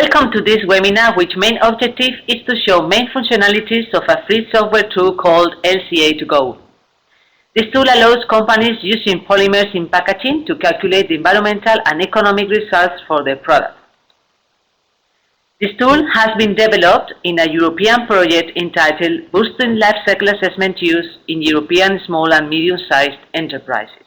Welcome to this webinar, which main objective is to show main functionalities of a free software tool called LCA to go. This tool allows companies using polymers in packaging to calculate the environmental and economic results for their product. This tool has been developed in a European project entitled Boosting Life Cycle Assessment Use in European Small and Medium-Sized Enterprises.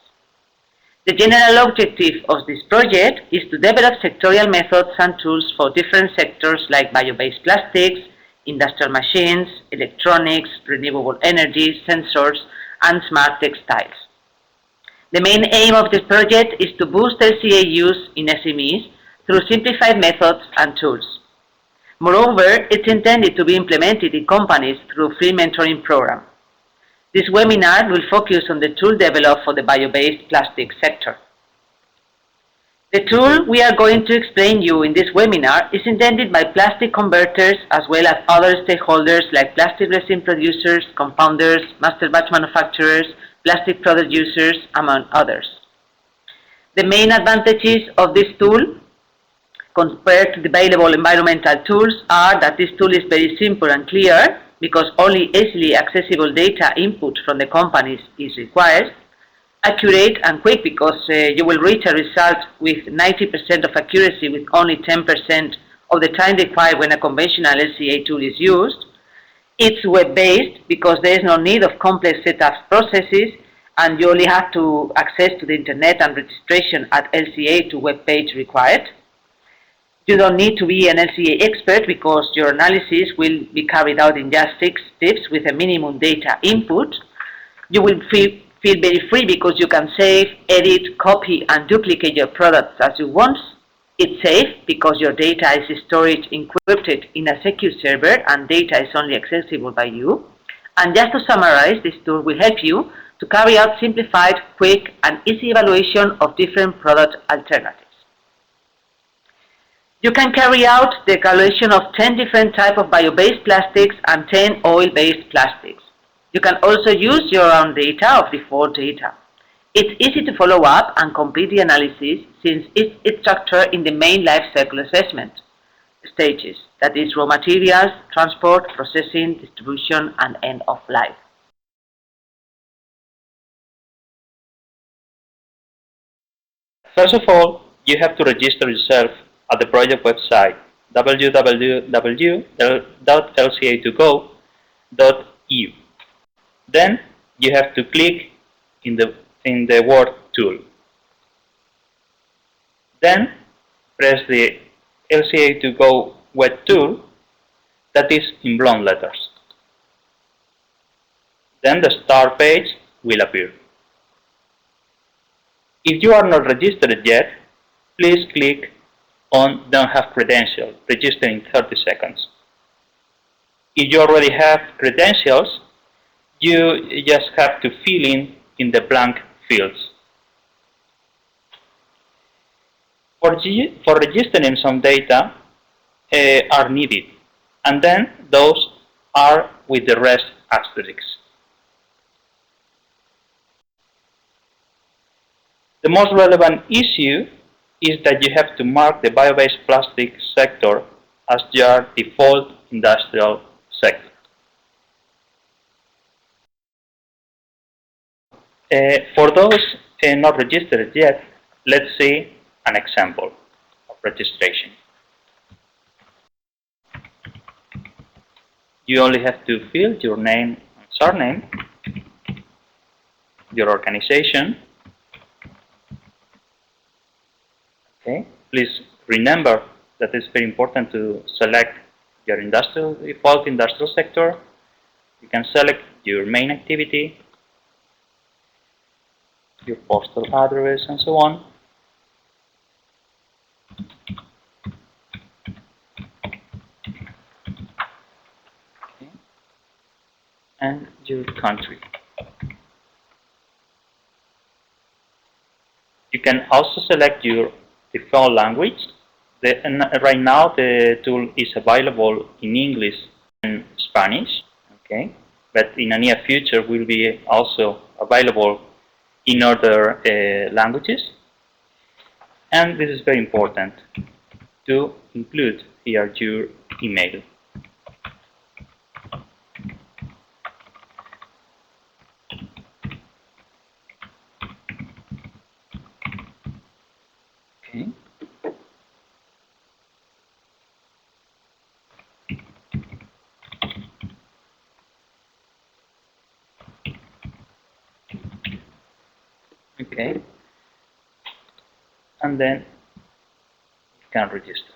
The general objective of this project is to develop sectorial methods and tools for different sectors like bio-based plastics, industrial machines, electronics, renewable energy, sensors, and smart textiles. The main aim of this project is to boost LCA use in SMEs through simplified methods and tools. Moreover, it's intended to be implemented in companies through a free mentoring program. This webinar will focus on the tool developed for the bio-based plastic sector. The tool we are going to explain you in this webinar is intended by plastic converters as well as other stakeholders like plastic resin producers, compounders, master batch manufacturers, plastic product users, among others. The main advantages of this tool compared to the available environmental tools are that this tool is very simple and clear, because only easily accessible data input from the companies is required, accurate and quick because you will reach a result with 90% of accuracy with only 10% of the time required when a conventional LCA tool is used. It's web-based because there is no need of complex setup processes and you only have to access to the internet and registration at LCA to web page required. You don't need to be an LCA expert because your analysis will be carried out in just 6 steps with a minimum data input. You will feel very free because you can save, edit, copy, and duplicate your products as you want. It's safe because your data is stored encrypted in a secure server and data is only accessible by you. And just to summarize, this tool will help you to carry out simplified, quick, and easy evaluation of different product alternatives. You can carry out the evaluation of 10 different types of bio-based plastics and 10 oil-based plastics. You can also use your own data or default data. It's easy to follow up and complete the analysis since it's structured in the main life cycle assessment stages, that is raw materials, transport, processing, distribution, and end of life. First of all, you have to register yourself at the project website www.lcatogo.eu. Then you have to click in the word tool. Then press the LCA to go web tool that is in blonde letters. Then the start page will appear. If you are not registered yet, please click on Don't Have Credentials, register in 30 seconds. If you already have credentials, you just have to fill in the blank fields. For registering, some data are needed, and then those are with the rest asterisks. The most relevant issue is that you have to mark the bio-based plastic sector as your default industrial sector. For those not registered yet, let's see an example of registration. You only have to fill your name and surname, your organization. Okay. Please remember that it's very important to select your default industrial sector. You can select your main activity, your postal address, and so on. Okay. And your country. You can also select your default language. Right now the tool is available in English and Spanish, okay, but in the near future will be also available in other languages. And this is very important to include here your email. Okay. Okay. And then you can register.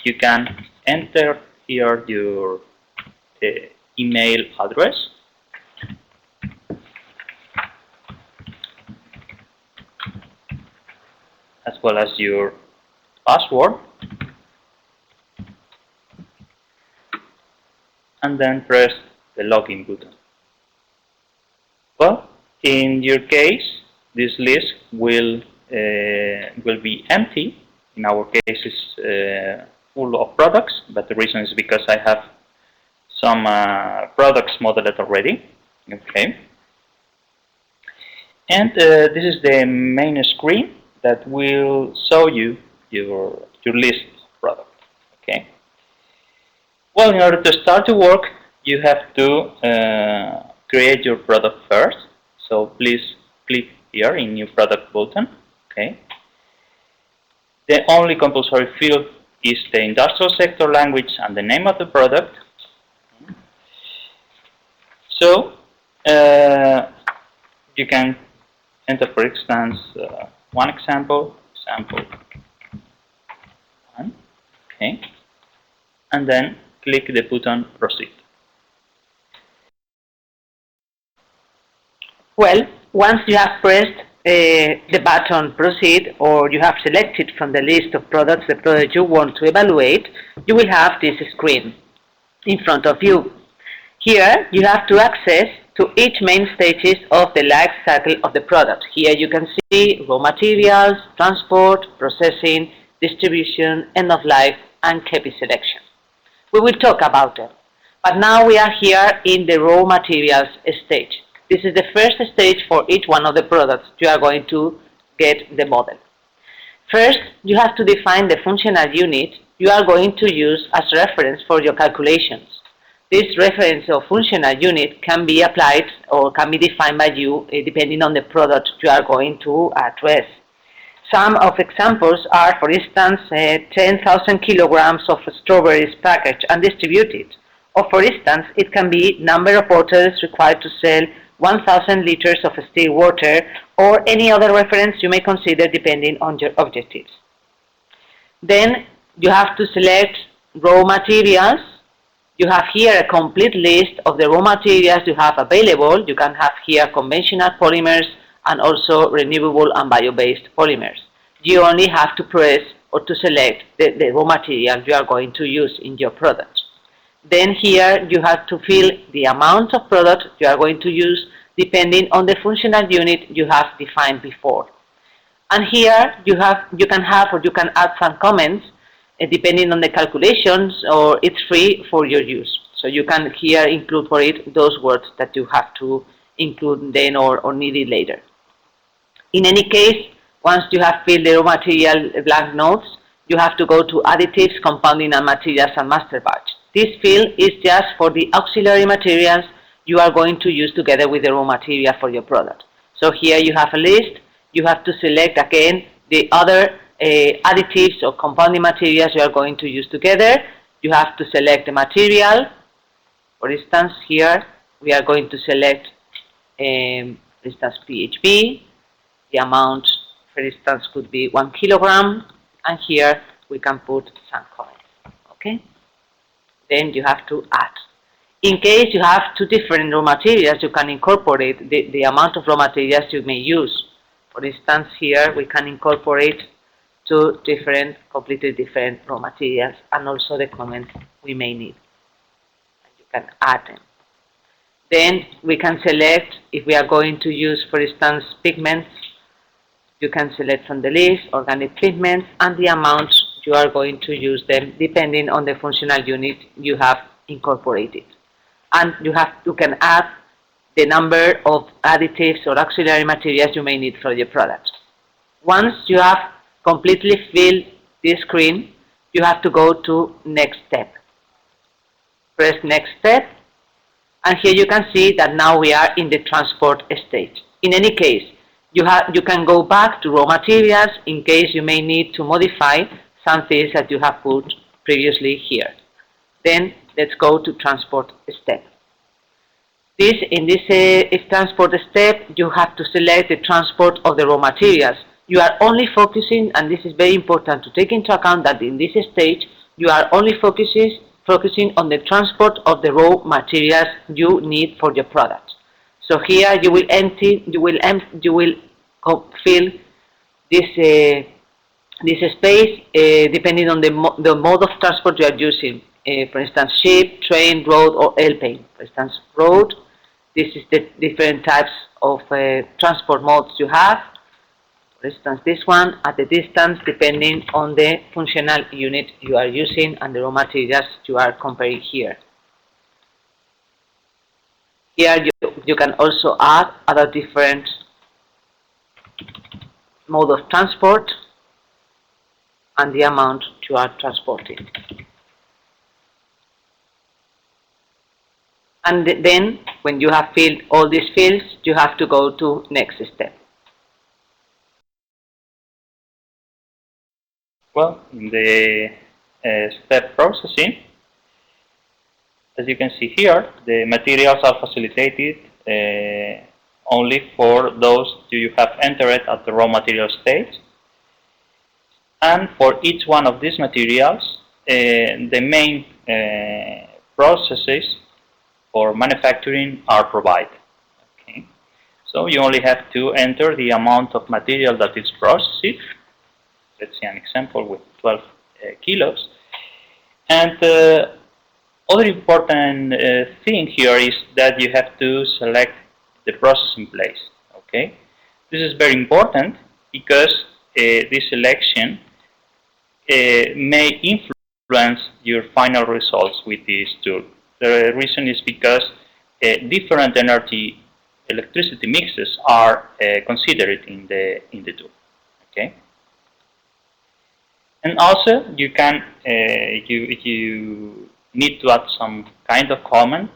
You can enter here your email address, as well as your password, and then press the login button. Well, in your case, this list will be empty. In our case, it's full of products, but the reason is because I have some products modeled already. Okay. And this is the main screen that will show you your list of products. Okay. Well, in order to start to work, you have to create your product first. So please click here in New Product button. Okay. The only compulsory field is the industrial sector language and the name of the product. So you can enter, for instance, one example 1. Okay. And then click the button Proceed. Well, once you have pressed the button Proceed, or you have selected from the list of products the product you want to evaluate, you will have this screen in front of you. Here you have to access to each main stages of the life cycle of the product. Here you can see raw materials, transport, processing, distribution, end of life, and KP selection. We will talk about them. But now we are here in the raw materials stage. This is the first stage for each one of the products you are going to get the model. First, you have to define the functional unit you are going to use as reference for your calculations. This reference or functional unit can be applied or can be defined by you depending on the product you are going to address. Some of examples are, for instance, 10,000 kilograms of strawberries packaged and distributed. Or for instance, it can be number of bottles required to sell 1,000 liters of still water, or any other reference you may consider depending on your objectives. Then you have to select raw materials. You have here a complete list of the raw materials you have available. You can have here conventional polymers and also renewable and bio-based polymers. You only have to press or to select the raw material you are going to use in your product. Then here you have to fill the amount of product you are going to use depending on the functional unit you have defined before. And here you can add some comments depending on the calculations, or it's free for your use. So you can here include for it those words that you have to include then or need it later. In any case, once you have filled the raw material blank notes, you have to go to additives, compounding and materials and master batch. This field is just for the auxiliary materials you are going to use together with the raw material for your product. So here you have a list. You have to select again the other additives or compounding materials you are going to use together. You have to select the material. For instance, here we are going to select, for instance, PHP. The amount, for instance, could be 1 kilogram, and here we can put some comments. Okay. Then you have to add. In case you have two different raw materials, you can incorporate the amount of raw materials you may use. For instance, here we can incorporate two completely different raw materials, and also the comments we may need. And you can add them. Then we can select if we are going to use, for instance, pigments. You can select from the list organic pigments and the amounts you are going to use them depending on the functional unit you have incorporated. And you can add the number of additives or auxiliary materials you may need for your product. Once you have completely filled this screen, you have to go to next step. Press next step, and here you can see that now we are in the transport stage. In any case, you can go back to raw materials in case you may need to modify some things that you have put previously here. Then let's go to transport step. In this transport step, you have to select the transport of the raw materials. You are only focusing, and this is very important to take into account, that in this stage you are only focusing on the transport of the raw materials you need for your product. So here you will fill this space depending on the mode of transport you are using. For instance, ship, train, road, or airplane. For instance, road. This is the different types of transport modes you have. For instance, this one at the distance, depending on the functional unit you are using and the raw materials you are comparing here. Here you can also add other different mode of transport and the amount you are transporting. And then, when you have filled all these fields, you have to go to next step. Well, in the step processing, as you can see here, the materials are facilitated only for those you have entered at the raw material stage. And for each one of these materials, the main processes for manufacturing are provided. Okay. So you only have to enter the amount of material that is processed. Let's see an example with 12 kilos. And other important thing here is that you have to select the processing place. Okay. This is very important because this selection may influence your final results with this tool. The reason is because different electricity mixes are considered in the tool. Okay, and also you can you need to add some kind of comment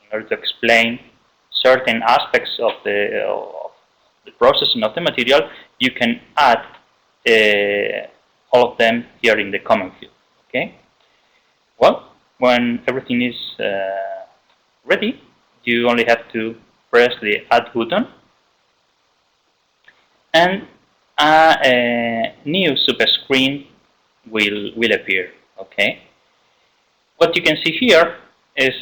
in order to explain certain aspects of the processing of the material. You can add all of them here in the comment field. Okay. Well, when everything is ready, you only have to press the Add button, and a new subscreen will appear. Okay. What you can see here is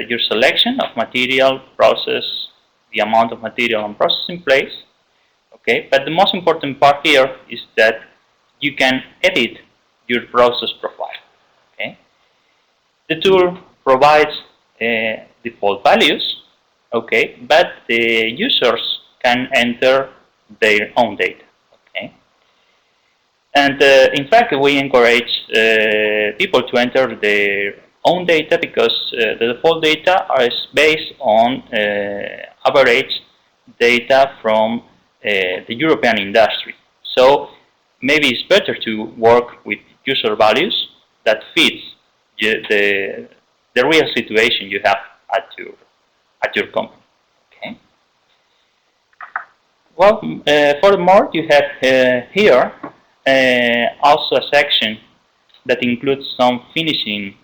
your selection of material, process, the amount of material and process in place. Okay. But the most important part here is that you can edit your process profile. Okay. The tool provides default values, okay, but the users can enter their own data. Okay. And in fact, we encourage people to enter their own data because the default data is based on average data from the European industry. So maybe it's better to work with user values that fits the real situation you have at your company. Okay. Well, furthermore, you have here also a section that includes some finishing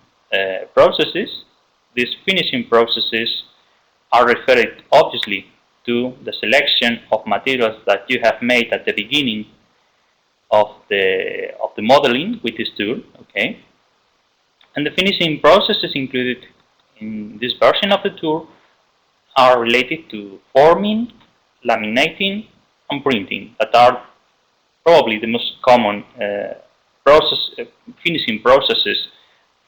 processes. These finishing processes are referred obviously to the selection of materials that you have made at the beginning of the modeling with this tool. Okay. And the finishing processes included in this version of the tool are related to forming, laminating, and printing, that are probably the most common finishing processes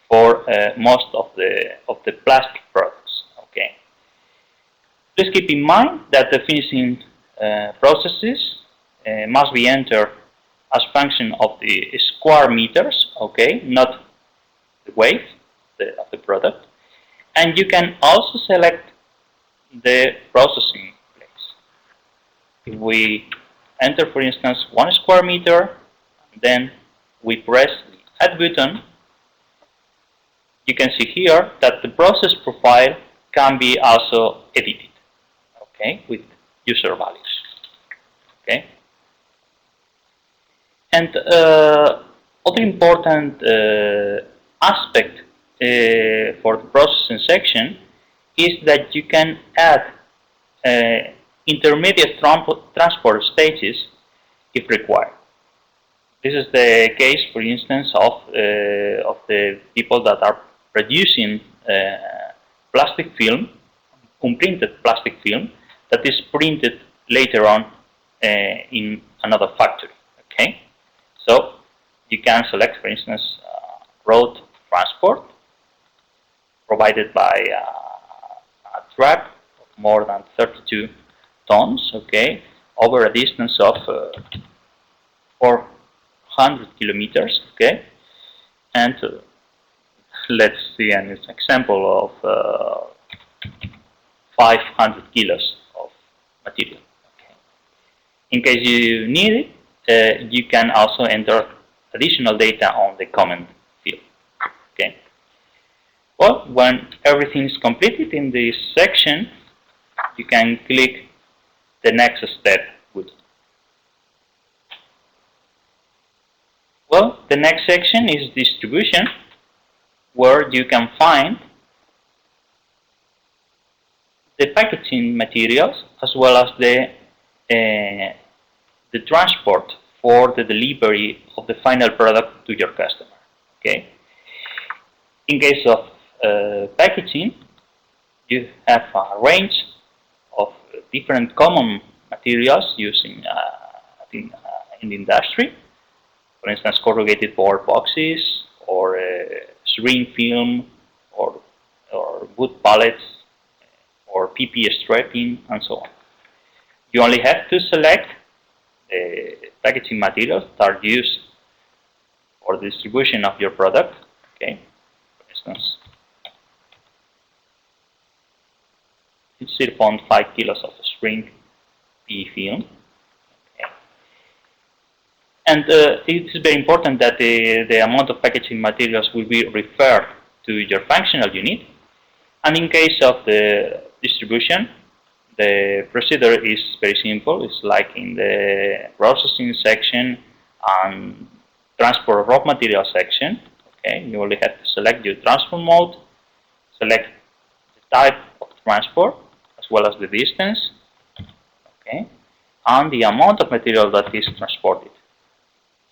for most of the plastic products. Okay. Please keep in mind that the finishing processes must be entered as function of the square meters. Okay, not the weight of the product. And you can also select the processing place. If we enter, for instance, 1 square meter, then we press the Add button, you can see here that the process profile can be also edited, okay, with user values, okay. And other important aspect for the processing section is that you can add intermediate transport stages if required. This is the case, for instance, of the people that are producing plastic film, unprinted plastic film, that is printed later on in another factory. Okay, so you can select, for instance, road transport provided by a truck of more than 32 tons. Okay, over a distance of 400 kilometers. Okay, and let's see an example of 500 kilos of material. Okay. In case you need it, you can also enter additional data on the comment field. Okay. Well, when everything is completed in this section, you can click the next step button. Well, the next section is distribution, where you can find the packaging materials as well as the transport for the delivery of the final product to your customer. Okay. In case of packaging, you have a range of different common materials used in the industry. For instance, corrugated board boxes, or shrink film, or wood pallets, or PP strapping, and so on. You only have to select the packaging materials that are used for the distribution of your product. Okay, for instance, it's 0.5 kilos of shrink PE film. Okay. And it is very important that the amount of packaging materials will be referred to your functional unit. And in case of the distribution, the procedure is very simple. It's like in the processing section and transport of raw material section. Okay, you only have to select your transport mode, select the type of transport, as well as the distance, okay, and the amount of material that is transported.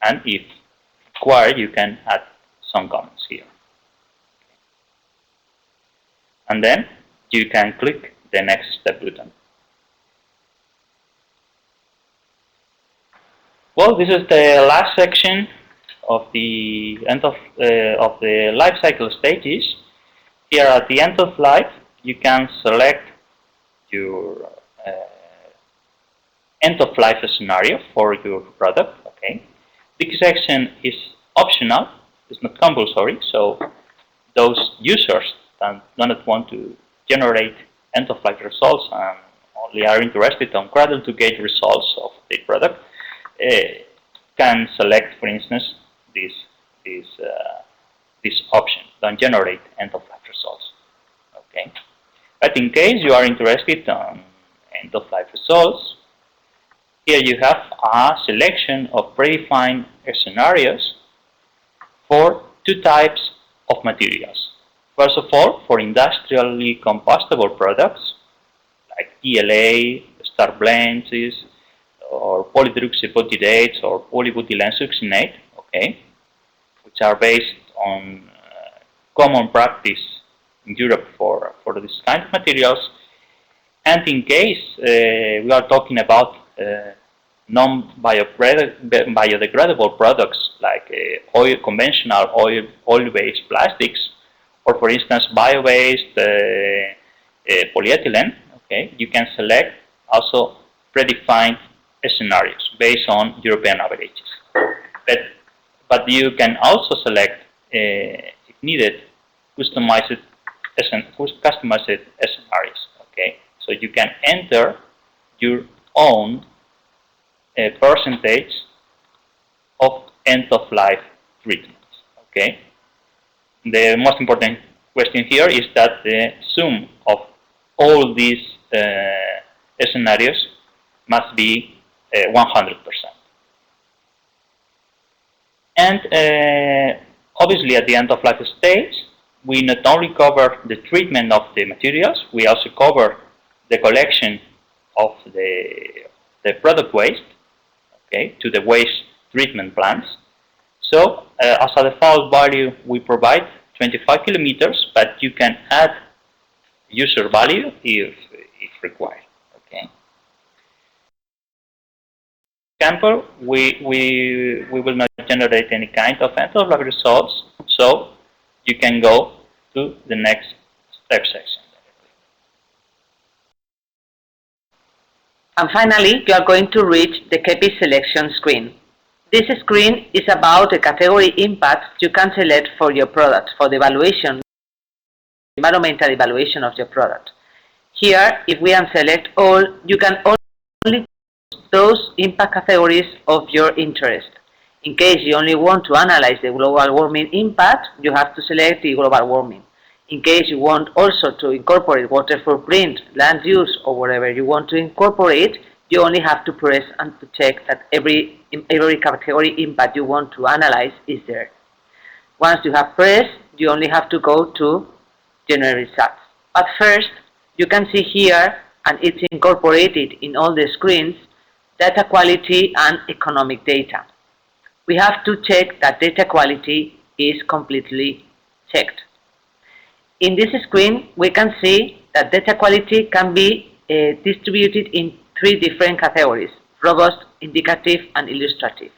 And if required, you can add some comments here. And then you can click the next step button. Well, this is the last section of the end of the life cycle stages. Here at the end of life, you can select your end of life scenario for your product. Okay, this section is optional; it's not compulsory. So those users that do not want to generate end of life results and only are interested on cradle to gate results of the product can select, for instance, this option, don't generate end of life results. Okay, but in case you are interested on end of life results, here you have a selection of predefined scenarios for two types of materials. First of all, for industrially compostable products like ELA, star blends, or polydruxybutyrate or polybutylene succinate, okay, which are based on common practice in Europe for this kind of materials. And in case we are talking about non-biodegradable products like conventional oil-based plastics, or for instance bio-based polyethylene, okay, you can select also predefined scenarios based on European averages. But you can also select, if needed, customized scenarios. Okay, So you can enter your own percentage of end-of-life treatments. Okay. The most important question here is that the sum of all these scenarios must be 100%. And obviously at the end of life stage, we not only cover the treatment of the materials, we also cover the collection of the product waste, okay, to the waste treatment plants. So as a default value, we provide 25 kilometers, but you can add user value if required. Okay. Example, we will not generate any kind of end-of-life results, so you can go to the next step section. And finally, you are going to reach the KP selection screen. This screen is about the category impact you can select for your product, for the evaluation, environmental evaluation of your product. Here, if we unselect all, you can only choose those impact categories of your interest. In case you only want to analyze the global warming impact, you have to select the global warming. In case you want also to incorporate water footprint, land use, or whatever you want to incorporate, you only have to press and to check that every category impact you want to analyze is there. Once you have pressed, you only have to go to generate results. But first, you can see here, and it's incorporated in all the screens, data quality and economic data. We have to check that data quality is completely checked. In this screen, we can see that data quality can be distributed in 3 different categories: robust, indicative, and illustrative.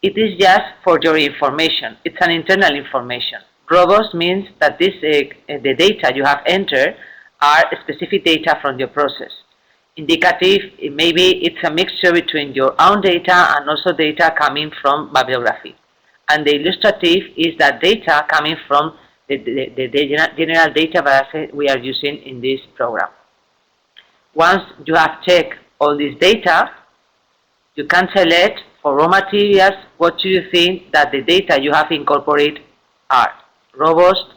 It is just for your information. It's an internal information. Robust means that the data you have entered are specific data from your process. Indicative, maybe it's a mixture between your own data and also data coming from bibliography. And the illustrative is that data coming from the general database we are using in this program. Once you have checked all this data, you can select for raw materials what do you think that the data you have incorporated are. Robust,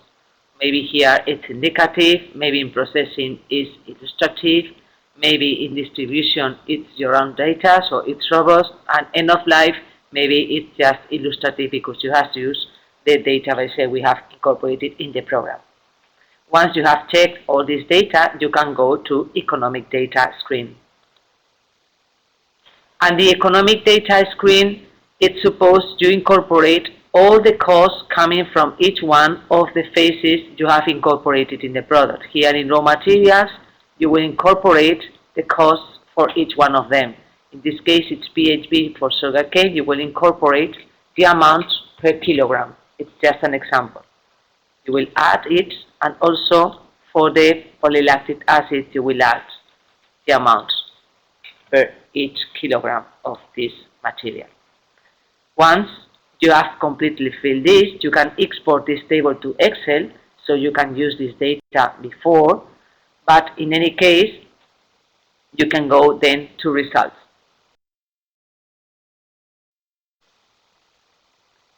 maybe here it's indicative, maybe in processing is illustrative, maybe in distribution it's your own data, so it's robust, and end of life, maybe it's just illustrative because you have to use the database we have incorporated in the program. Once you have checked all this data, you can go to economic data screen. And the economic data screen, it's supposed to incorporate all the costs coming from each one of the phases you have incorporated in the product. Here in raw materials, you will incorporate the costs for each one of them. In this case, it's PHB for sugarcane. You will incorporate the amount per kilogram. It's just an example. You will add it, and also for the polylactic acid, you will add the amount per each kilogram of this material. Once you have completely filled this, you can export this table to Excel, so you can use this data before, but in any case, you can go then to results.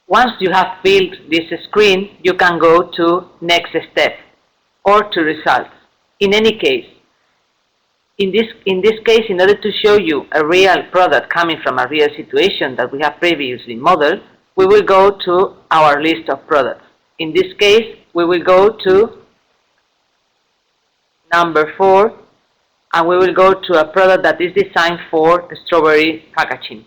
Once you have filled this screen, you can go to next step or to results. In any case, in this case, in order to show you a real product coming from a real situation that we have previously modeled, we will go to our list of products. In this case, we will go to number 4, and we will go to a product that is designed for strawberry packaging.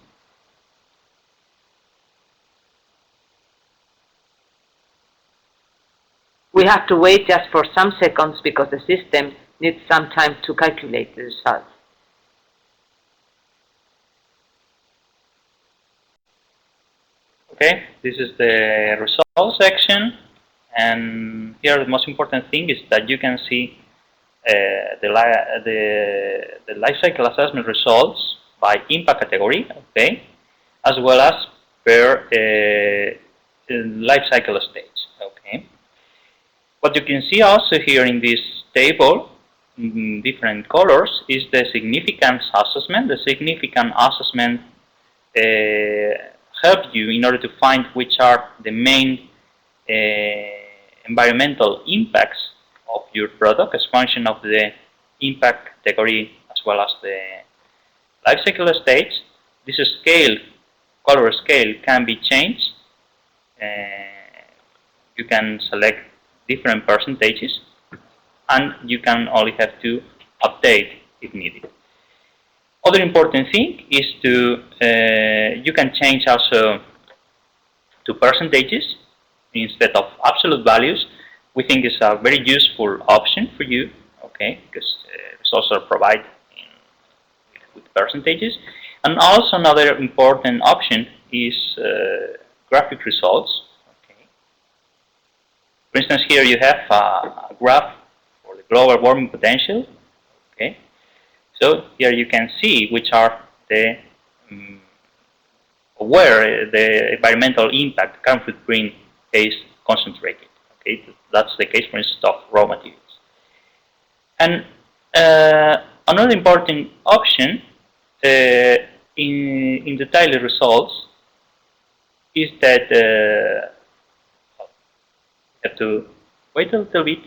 We have to wait just for some seconds because the system needs some time to calculate the results. Okay, this is the results section, and here the most important thing is that you can see the life cycle assessment results by impact category, okay, as well as per life cycle stage, okay. What you can see also here in this table different colors is the significance assessment. The significance assessment helps you in order to find which are the main environmental impacts of your product as function of the impact category as well as the life cycle stage. This scale, color scale, can be changed. You can select different percentages, and you can only have to update if needed. Other important thing is to you can change also to percentages instead of absolute values. We think it's a very useful option for you, okay, because results are provided with percentages. And also another important option is graphic results. Okay. For instance, here you have a graph for the global warming potential. Okay. So here you can see which are the where the environmental impact carbon footprint is concentrated. Okay, that's the case, for instance, of raw materials. And another important option in the daily results is that you have to wait a little bit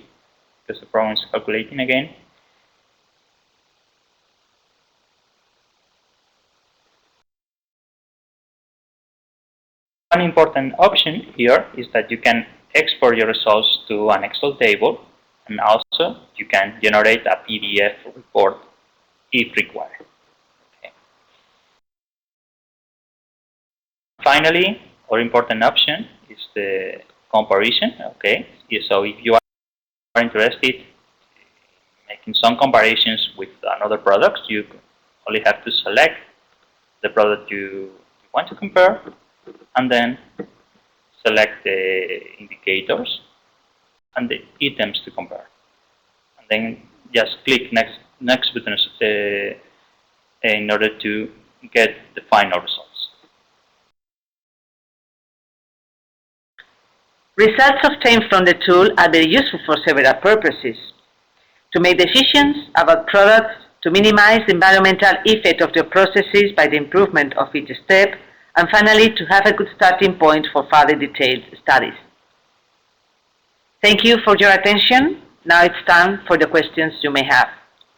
because the program is calculating again. One important option here is that you can export your results to an Excel table, and also you can generate a PDF report if required. Okay. Finally, our important option is the comparison. Okay, so if you are interested in making some comparisons with another product, you only have to select the product you want to compare, and then select the indicators and the items to compare, and then just click next button in order to get the final results. Results obtained from the tool are very useful for several purposes: to make decisions about products, to minimize the environmental effect of your processes by the improvement of each step, and finally, to have a good starting point for further detailed studies. Thank you for your attention. Now it's time for the questions you may have.